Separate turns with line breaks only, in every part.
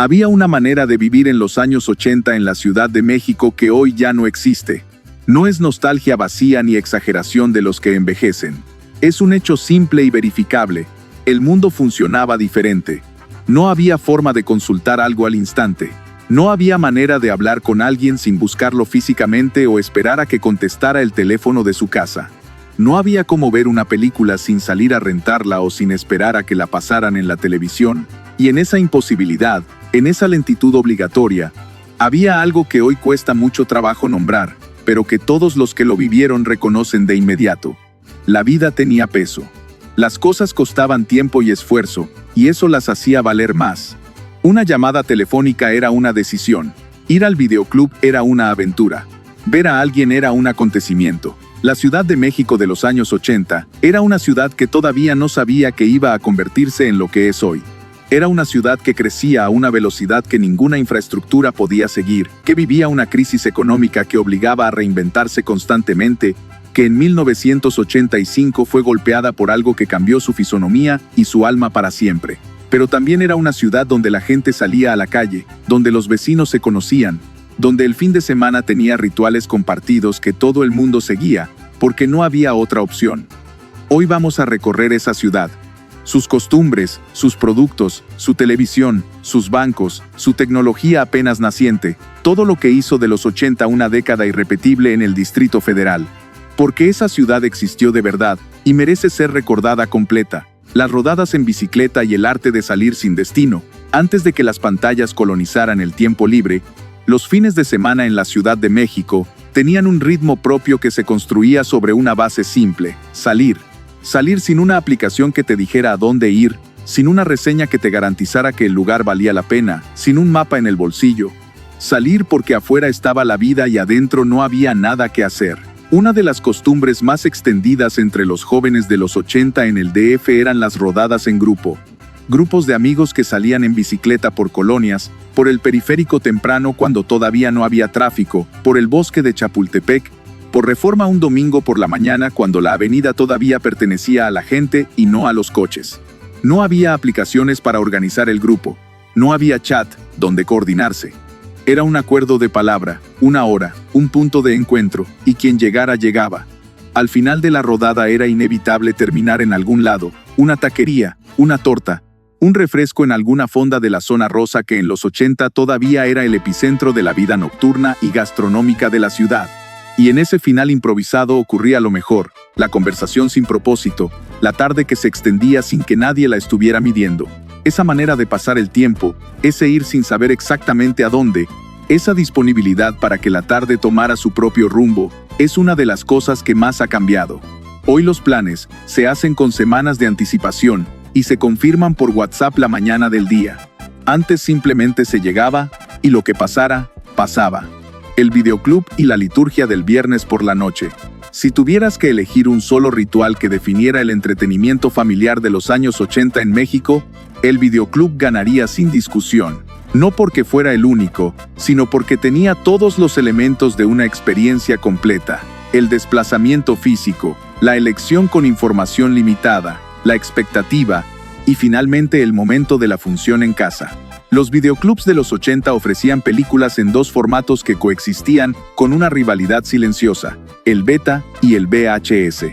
Había una manera de vivir en los años 80 en la Ciudad de México que hoy ya no existe. No es nostalgia vacía ni exageración de los que envejecen. Es un hecho simple y verificable. El mundo funcionaba diferente. No había forma de consultar algo al instante. No había manera de hablar con alguien sin buscarlo físicamente o esperar a que contestara el teléfono de su casa. No había cómo ver una película sin salir a rentarla o sin esperar a que la pasaran en la televisión. Y en esa imposibilidad, en esa lentitud obligatoria, había algo que hoy cuesta mucho trabajo nombrar, pero que todos los que lo vivieron reconocen de inmediato. La vida tenía peso. Las cosas costaban tiempo y esfuerzo, y eso las hacía valer más. Una llamada telefónica era una decisión. Ir al videoclub era una aventura. Ver a alguien era un acontecimiento. La Ciudad de México de los años 80 era una ciudad que todavía no sabía que iba a convertirse en lo que es hoy. Era una ciudad que crecía a una velocidad que ninguna infraestructura podía seguir, que vivía una crisis económica que obligaba a reinventarse constantemente, que en 1985 fue golpeada por algo que cambió su fisonomía y su alma para siempre. Pero también era una ciudad donde la gente salía a la calle, donde los vecinos se conocían, donde el fin de semana tenía rituales compartidos que todo el mundo seguía, porque no había otra opción. Hoy vamos a recorrer esa ciudad. Sus costumbres, sus productos, su televisión, sus bancos, su tecnología apenas naciente, todo lo que hizo de los 80 una década irrepetible en el Distrito Federal. Porque esa ciudad existió de verdad y merece ser recordada completa. Las rodadas en bicicleta y el arte de salir sin destino, antes de que las pantallas colonizaran el tiempo libre, los fines de semana en la Ciudad de México tenían un ritmo propio que se construía sobre una base simple: salir. Salir sin una aplicación que te dijera a dónde ir, sin una reseña que te garantizara que el lugar valía la pena, sin un mapa en el bolsillo. Salir porque afuera estaba la vida y adentro no había nada que hacer. Una de las costumbres más extendidas entre los jóvenes de los 80 en el DF eran las rodadas en grupo. Grupos de amigos que salían en bicicleta por colonias, por el periférico temprano cuando todavía no había tráfico, por el bosque de Chapultepec, por Reforma un domingo por la mañana cuando la avenida todavía pertenecía a la gente y no a los coches. No había aplicaciones para organizar el grupo. No había chat donde coordinarse. Era un acuerdo de palabra, una hora, un punto de encuentro, y quien llegara llegaba. Al final de la rodada era inevitable terminar en algún lado, una taquería, una torta, un refresco en alguna fonda de la zona rosa que en los 80 todavía era el epicentro de la vida nocturna y gastronómica de la ciudad. Y en ese final improvisado ocurría lo mejor, la conversación sin propósito, la tarde que se extendía sin que nadie la estuviera midiendo. Esa manera de pasar el tiempo, ese ir sin saber exactamente a dónde, esa disponibilidad para que la tarde tomara su propio rumbo, es una de las cosas que más ha cambiado. Hoy los planes se hacen con semanas de anticipación y se confirman por WhatsApp la mañana del día. Antes simplemente se llegaba y lo que pasara, pasaba. El videoclub y la liturgia del viernes por la noche. Si tuvieras que elegir un solo ritual que definiera el entretenimiento familiar de los años 80 en México, el videoclub ganaría sin discusión. No porque fuera el único, sino porque tenía todos los elementos de una experiencia completa. El desplazamiento físico, la elección con información limitada, la expectativa y finalmente el momento de la función en casa. Los videoclubs de los 80 ofrecían películas en dos formatos que coexistían con una rivalidad silenciosa: el beta y el VHS.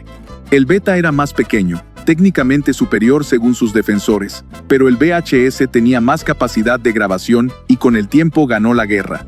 El beta era más pequeño, técnicamente superior según sus defensores, pero el VHS tenía más capacidad de grabación y con el tiempo ganó la guerra.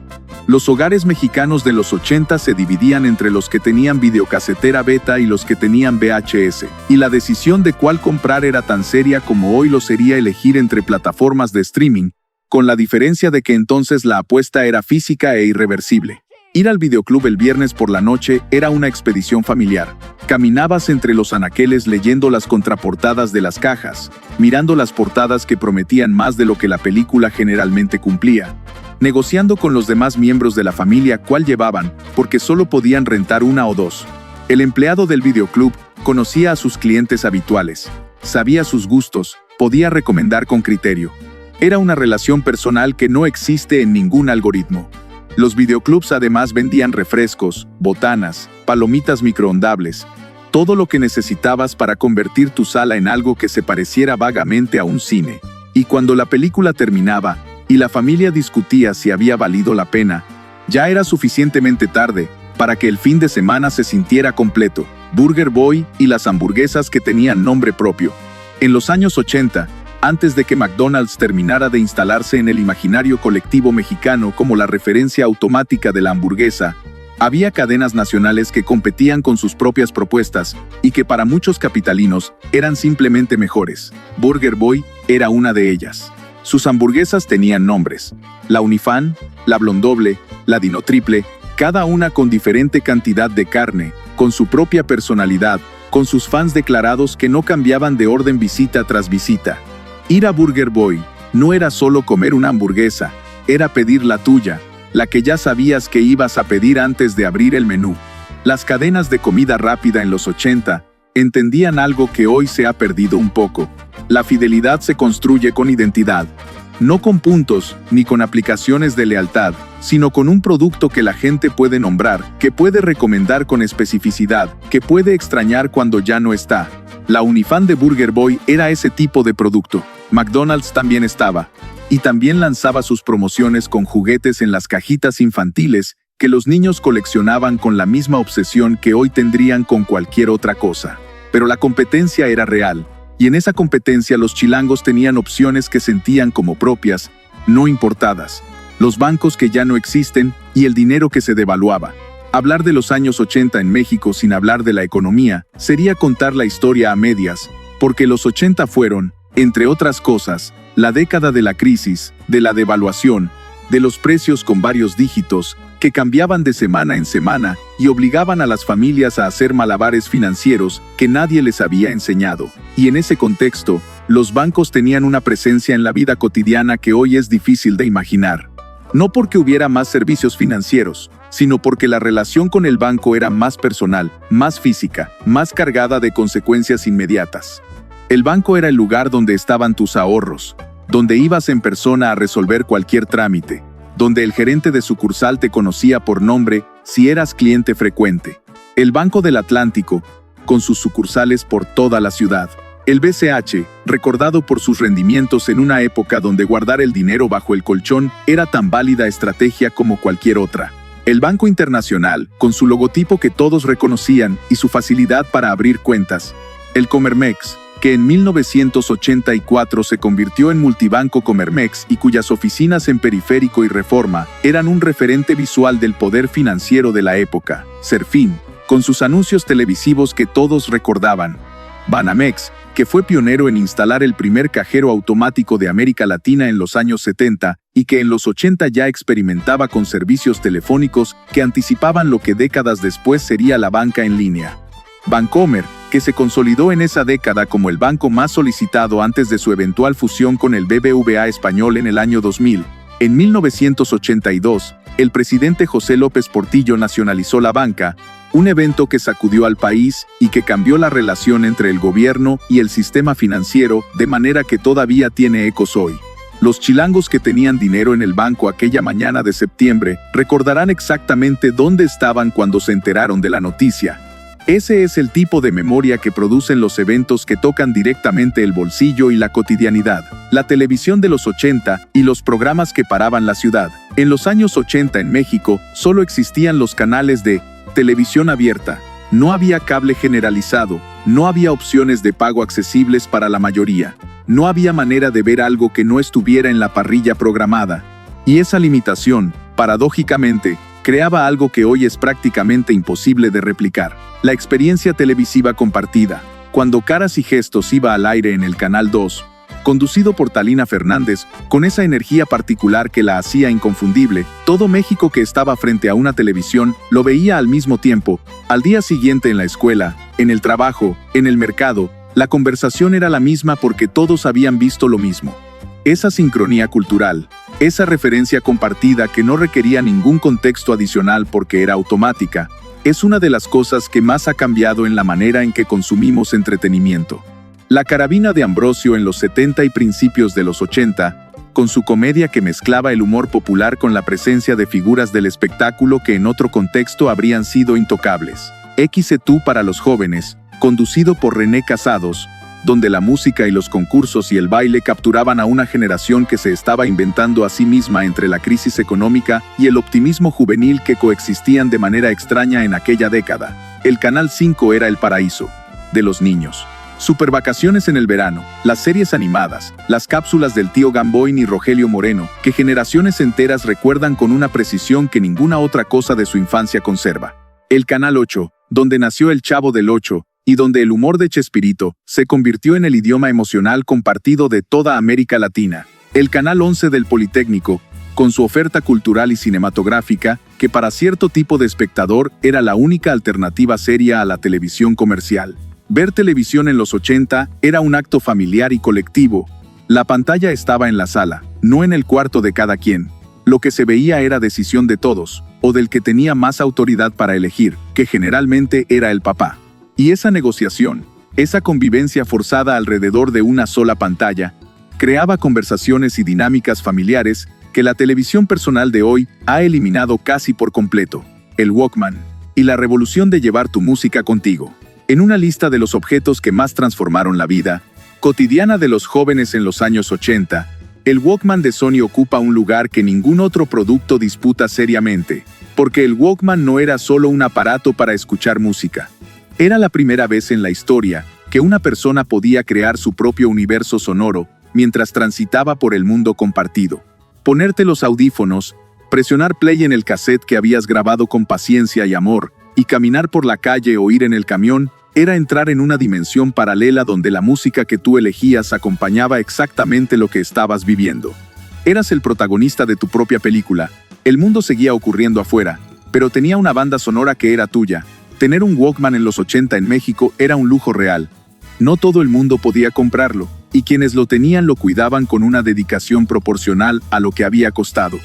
Los hogares mexicanos de los 80 se dividían entre los que tenían videocasetera beta y los que tenían VHS, y la decisión de cuál comprar era tan seria como hoy lo sería elegir entre plataformas de streaming, con la diferencia de que entonces la apuesta era física e irreversible. Ir al videoclub el viernes por la noche era una expedición familiar. Caminabas entre los anaqueles leyendo las contraportadas de las cajas, mirando las portadas que prometían más de lo que la película generalmente cumplía, negociando con los demás miembros de la familia cuál llevaban, porque solo podían rentar una o dos. El empleado del videoclub conocía a sus clientes habituales, sabía sus gustos, podía recomendar con criterio. Era una relación personal que no existe en ningún algoritmo. Los videoclubs además vendían refrescos, botanas, palomitas microondables, todo lo que necesitabas para convertir tu sala en algo que se pareciera vagamente a un cine. Y cuando la película terminaba, y la familia discutía si había valido la pena. Ya era suficientemente tarde para que el fin de semana se sintiera completo. Burger Boy y las hamburguesas que tenían nombre propio. En los años 80, antes de que McDonald's terminara de instalarse en el imaginario colectivo mexicano como la referencia automática de la hamburguesa, había cadenas nacionales que competían con sus propias propuestas y que para muchos capitalinos eran simplemente mejores. Burger Boy era una de ellas. Sus hamburguesas tenían nombres: la Unifan, la Blondoble, la Dino Triple, cada una con diferente cantidad de carne, con su propia personalidad, con sus fans declarados que no cambiaban de orden visita tras visita. Ir a Burger Boy no era solo comer una hamburguesa, era pedir la tuya, la que ya sabías que ibas a pedir antes de abrir el menú. Las cadenas de comida rápida en los 80 entendían algo que hoy se ha perdido un poco. La fidelidad se construye con identidad, no con puntos ni con aplicaciones de lealtad, sino con un producto que la gente puede nombrar, que puede recomendar con especificidad, que puede extrañar cuando ya no está. La Unifan de Burger Boy era ese tipo de producto. McDonald's también estaba. Y también lanzaba sus promociones con juguetes en las cajitas infantiles que los niños coleccionaban con la misma obsesión que hoy tendrían con cualquier otra cosa. Pero la competencia era real, y en esa competencia los chilangos tenían opciones que sentían como propias, no importadas. Los bancos que ya no existen y el dinero que se devaluaba. Hablar de los años 80 en México sin hablar de la economía sería contar la historia a medias, porque los 80 fueron, entre otras cosas, la década de la crisis, de la devaluación, de los precios con varios dígitos, que cambiaban de semana en semana y obligaban a las familias a hacer malabares financieros que nadie les había enseñado. Y en ese contexto, los bancos tenían una presencia en la vida cotidiana que hoy es difícil de imaginar. No porque hubiera más servicios financieros, sino porque la relación con el banco era más personal, más física, más cargada de consecuencias inmediatas. El banco era el lugar donde estaban tus ahorros, donde ibas en persona a resolver cualquier trámite, donde el gerente de sucursal te conocía por nombre si eras cliente frecuente. El Banco del Atlántico, con sus sucursales por toda la ciudad. El BCH, recordado por sus rendimientos en una época donde guardar el dinero bajo el colchón era tan válida estrategia como cualquier otra. El Banco Internacional, con su logotipo que todos reconocían y su facilidad para abrir cuentas. El Comermex, que en 1984 se convirtió en Multibanco Comermex y cuyas oficinas en Periférico y Reforma eran un referente visual del poder financiero de la época. Serfín, con sus anuncios televisivos que todos recordaban. Banamex, que fue pionero en instalar el primer cajero automático de América Latina en los años 70 y que en los 80 ya experimentaba con servicios telefónicos que anticipaban lo que décadas después sería la banca en línea. Bancomer, que se consolidó en esa década como el banco más solicitado antes de su eventual fusión con el BBVA español en el año 2000. En 1982, el presidente José López Portillo nacionalizó la banca, un evento que sacudió al país y que cambió la relación entre el gobierno y el sistema financiero de manera que todavía tiene ecos hoy. Los chilangos que tenían dinero en el banco aquella mañana de septiembre recordarán exactamente dónde estaban cuando se enteraron de la noticia. Ese es el tipo de memoria que producen los eventos que tocan directamente el bolsillo y la cotidianidad. La televisión de los 80 y los programas que paraban la ciudad. En los años 80 en México solo existían los canales de televisión abierta. No había cable generalizado, no había opciones de pago accesibles para la mayoría. No había manera de ver algo que no estuviera en la parrilla programada. Y esa limitación, paradójicamente, creaba algo que hoy es prácticamente imposible de replicar. La experiencia televisiva compartida. Cuando Caras y Gestos iba al aire en el Canal 2, conducido por Talina Fernández, con esa energía particular que la hacía inconfundible, todo México que estaba frente a una televisión lo veía al mismo tiempo. Al día siguiente en la escuela, en el trabajo, en el mercado, la conversación era la misma porque todos habían visto lo mismo. Esa sincronía cultural, esa referencia compartida que no requería ningún contexto adicional porque era automática, es una de las cosas que más ha cambiado en la manera en que consumimos entretenimiento. La Carabina de Ambrosio en los 70 y principios de los 80, con su comedia que mezclaba el humor popular con la presencia de figuras del espectáculo que en otro contexto habrían sido intocables. Tú para los jóvenes, conducido por René Casados, donde la música y los concursos y el baile capturaban a una generación que se estaba inventando a sí misma entre la crisis económica y el optimismo juvenil que coexistían de manera extraña en aquella década. El Canal 5 era el paraíso de los niños. Supervacaciones en el verano, las series animadas, las cápsulas del tío Gamboín y Rogelio Moreno, que generaciones enteras recuerdan con una precisión que ninguna otra cosa de su infancia conserva. El Canal 8, donde nació el Chavo del Ocho, y donde el humor de Chespirito se convirtió en el idioma emocional compartido de toda América Latina. El Canal 11 del Politécnico, con su oferta cultural y cinematográfica, que para cierto tipo de espectador era la única alternativa seria a la televisión comercial. Ver televisión en los 80 era un acto familiar y colectivo. La pantalla estaba en la sala, no en el cuarto de cada quien. Lo que se veía era decisión de todos, o del que tenía más autoridad para elegir, que generalmente era el papá. Y esa negociación, esa convivencia forzada alrededor de una sola pantalla, creaba conversaciones y dinámicas familiares que la televisión personal de hoy ha eliminado casi por completo. El Walkman y la revolución de llevar tu música contigo. En una lista de los objetos que más transformaron la vida cotidiana de los jóvenes en los años 80, el Walkman de Sony ocupa un lugar que ningún otro producto disputa seriamente, porque el Walkman no era solo un aparato para escuchar música. Era la primera vez en la historia que una persona podía crear su propio universo sonoro mientras transitaba por el mundo compartido. Ponerte los audífonos, presionar play en el cassette que habías grabado con paciencia y amor, y caminar por la calle o ir en el camión, era entrar en una dimensión paralela donde la música que tú elegías acompañaba exactamente lo que estabas viviendo. Eras el protagonista de tu propia película. El mundo seguía ocurriendo afuera, pero tenía una banda sonora que era tuya. Tener un Walkman en los 80 en México era un lujo real. No todo el mundo podía comprarlo, y quienes lo tenían lo cuidaban con una dedicación proporcional a lo que había costado.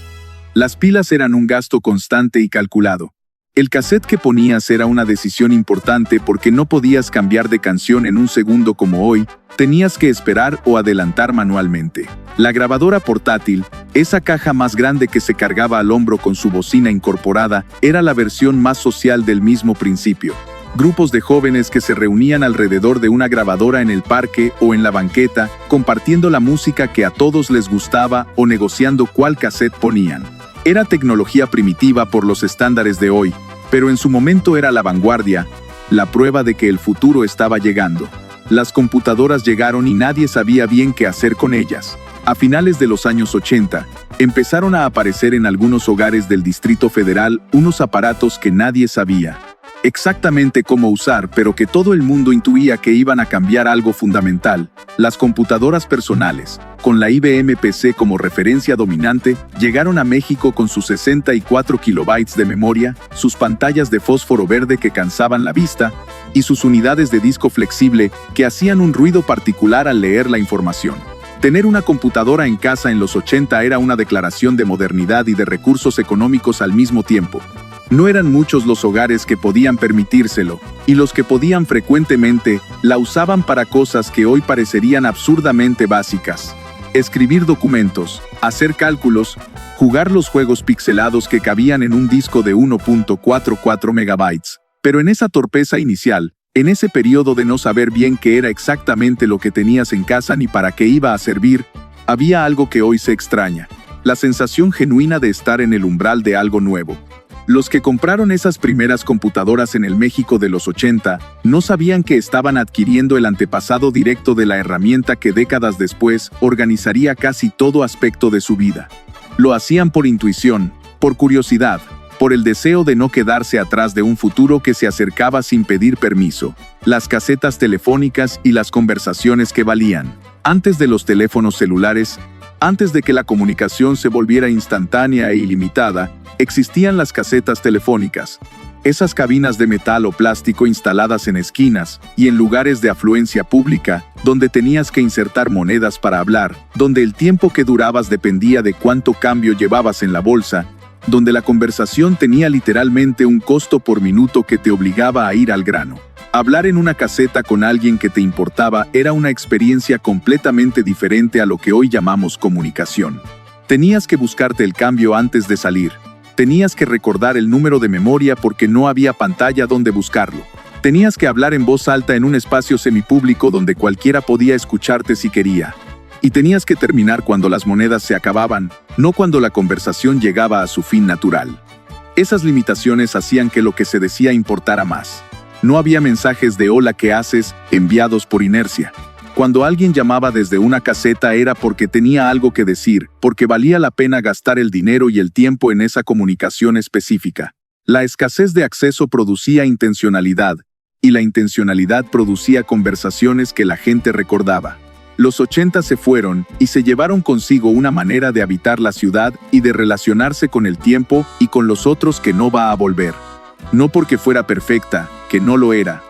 Las pilas eran un gasto constante y calculado. El cassette que ponías era una decisión importante porque no podías cambiar de canción en un segundo como hoy, tenías que esperar o adelantar manualmente. La grabadora portátil, esa caja más grande que se cargaba al hombro con su bocina incorporada, era la versión más social del mismo principio. Grupos de jóvenes que se reunían alrededor de una grabadora en el parque o en la banqueta, compartiendo la música que a todos les gustaba o negociando cuál cassette ponían. Era tecnología primitiva por los estándares de hoy, pero en su momento era la vanguardia, la prueba de que el futuro estaba llegando. Las computadoras llegaron y nadie sabía bien qué hacer con ellas. A finales de los años 80, empezaron a aparecer en algunos hogares del Distrito Federal unos aparatos que nadie sabía exactamente cómo usar, pero que todo el mundo intuía que iban a cambiar algo fundamental. Las computadoras personales, con la IBM PC como referencia dominante, llegaron a México con sus 64 kilobytes de memoria, sus pantallas de fósforo verde que cansaban la vista, y sus unidades de disco flexible que hacían un ruido particular al leer la información. Tener una computadora en casa en los 80 era una declaración de modernidad y de recursos económicos al mismo tiempo. No eran muchos los hogares que podían permitírselo, y los que podían frecuentemente, la usaban para cosas que hoy parecerían absurdamente básicas. Escribir documentos, hacer cálculos, jugar los juegos pixelados que cabían en un disco de 1.44 megabytes. Pero en esa torpeza inicial, en ese periodo de no saber bien qué era exactamente lo que tenías en casa ni para qué iba a servir, había algo que hoy se extraña: la sensación genuina de estar en el umbral de algo nuevo. Los que compraron esas primeras computadoras en el México de los 80 no sabían que estaban adquiriendo el antepasado directo de la herramienta que décadas después organizaría casi todo aspecto de su vida. Lo hacían por intuición, por curiosidad, por el deseo de no quedarse atrás de un futuro que se acercaba sin pedir permiso. Las casetas telefónicas y las conversaciones que valían. Antes de los teléfonos celulares, antes de que la comunicación se volviera instantánea e ilimitada, existían las casetas telefónicas. Esas cabinas de metal o plástico instaladas en esquinas y en lugares de afluencia pública, donde tenías que insertar monedas para hablar, donde el tiempo que durabas dependía de cuánto cambio llevabas en la bolsa, donde la conversación tenía literalmente un costo por minuto que te obligaba a ir al grano. Hablar en una caseta con alguien que te importaba era una experiencia completamente diferente a lo que hoy llamamos comunicación. Tenías que buscarte el cambio antes de salir. Tenías que recordar el número de memoria porque no había pantalla donde buscarlo. Tenías que hablar en voz alta en un espacio semipúblico donde cualquiera podía escucharte si quería. Y tenías que terminar cuando las monedas se acababan, no cuando la conversación llegaba a su fin natural. Esas limitaciones hacían que lo que se decía importara más. No había mensajes de hola, ¿qué haces?, enviados por inercia. Cuando alguien llamaba desde una caseta era porque tenía algo que decir, porque valía la pena gastar el dinero y el tiempo en esa comunicación específica. La escasez de acceso producía intencionalidad, y la intencionalidad producía conversaciones que la gente recordaba. Los 80 se fueron y se llevaron consigo una manera de habitar la ciudad y de relacionarse con el tiempo y con los otros que no va a volver. No porque fuera perfecta, que no lo era.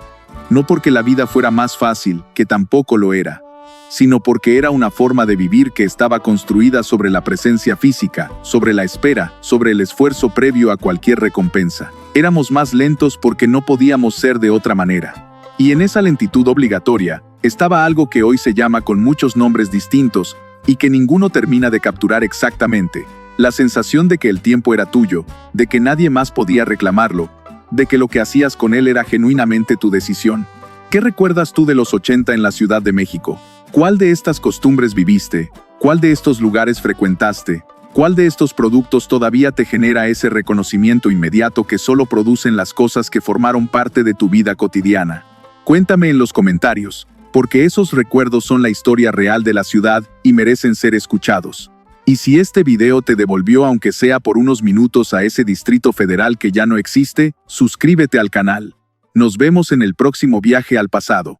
No porque la vida fuera más fácil, que tampoco lo era. Sino porque era una forma de vivir que estaba construida sobre la presencia física, sobre la espera, sobre el esfuerzo previo a cualquier recompensa. Éramos más lentos porque no podíamos ser de otra manera. Y en esa lentitud obligatoria, estaba algo que hoy se llama con muchos nombres distintos y que ninguno termina de capturar exactamente. La sensación de que el tiempo era tuyo, de que nadie más podía reclamarlo, de que lo que hacías con él era genuinamente tu decisión. ¿Qué recuerdas tú de los 80 en la Ciudad de México? ¿Cuál de estas costumbres viviste? ¿Cuál de estos lugares frecuentaste? ¿Cuál de estos productos todavía te genera ese reconocimiento inmediato que solo producen las cosas que formaron parte de tu vida cotidiana? Cuéntame en los comentarios, porque esos recuerdos son la historia real de la ciudad y merecen ser escuchados. Y si este video te devolvió aunque sea por unos minutos a ese Distrito Federal que ya no existe, suscríbete al canal. Nos vemos en el próximo viaje al pasado.